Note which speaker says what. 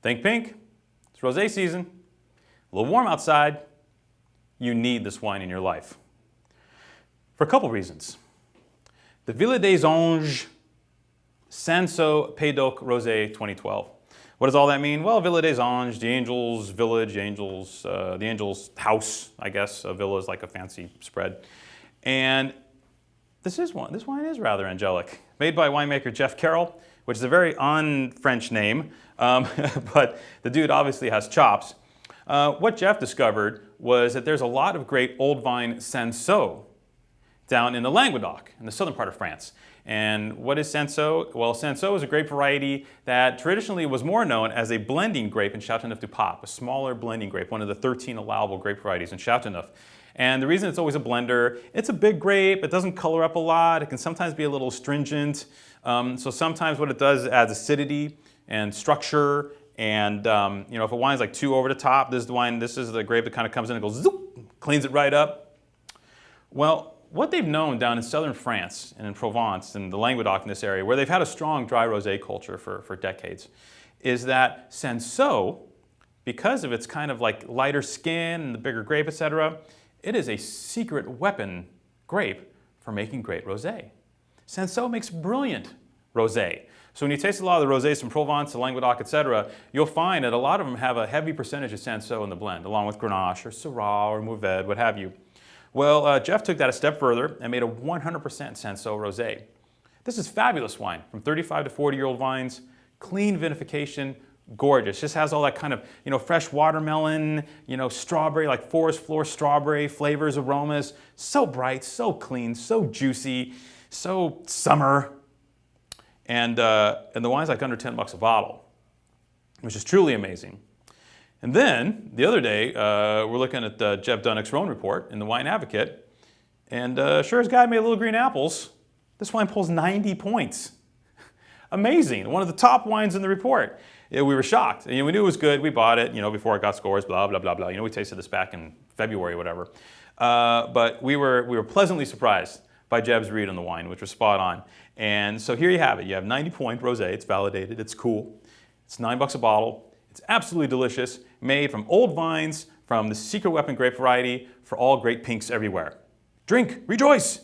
Speaker 1: Think pink. It's rosé season. A little warm outside. You need this wine in your life. For a couple reasons. The Villa des Anges Cinsault Pays d'Oc Rosé 2012. What does all that mean? Well, Villa des Anges, the angels' village, the angels' house, I guess. A villa is like a fancy spread. And this wine is rather angelic. Made by winemaker Jeff Carroll, which is a very un-French name, but the dude obviously has chops. What Jeff discovered was that there's a lot of great old vine Cinsault down in the Languedoc, in the southern part of France. And what is Cinsault? Well, Cinsault is a grape variety that traditionally was more known as a blending grape in Châteauneuf-du-Pape, a smaller blending grape, one of the 13 allowable grape varieties in Châteauneuf. And the reason it's always a blender, it's a big grape, it doesn't color up a lot, it can sometimes be a little astringent. So sometimes what it does is adds acidity and structure. And you know, if a wine's like too over the top, this is the grape that kind of comes in and goes zoop, cleans it right up. Well, what they've known down in southern France and in Provence and the Languedoc in this area, where they've had a strong dry rosé culture for decades, is that Cinsault, because of its kind of like lighter skin and the bigger grape, etc., it is a secret weapon grape for making great rosé. Cinsault makes brilliant rosé. So when you taste a lot of the rosés from Provence, the Languedoc, etc., you'll find that a lot of them have a heavy percentage of Cinsault in the blend, along with Grenache or Syrah or Mourvedre, what have you. Well, Jeff took that a step further and made a 100% Cinsault rosé. This is fabulous wine from 35 to 40-year-old vines, clean vinification, gorgeous. Just has all that kind of, you know, fresh watermelon, you know, strawberry, like forest floor strawberry flavors, aromas. So bright, so clean, so juicy, so summer. And the wine's like under 10 bucks a bottle, which is truly amazing. And then, the other day, we're looking at Jeb Dunnick's Rhone report in the Wine Advocate, and sure as God made little green apples, this wine pulls 90 points. Amazing, one of the top wines in the report. Yeah, we were shocked. You know, we knew it was good, we bought it, you know, before it got scores, blah, blah, blah, blah. You know, we tasted this back in February or whatever. But we were pleasantly surprised by Jeb's read on the wine, which was spot on. And so here you have it. You have 90-point rosé, it's validated, it's cool. It's $9 a bottle. It's absolutely delicious, made from old vines, from the secret weapon grape variety, for all great pinks everywhere. Drink, rejoice!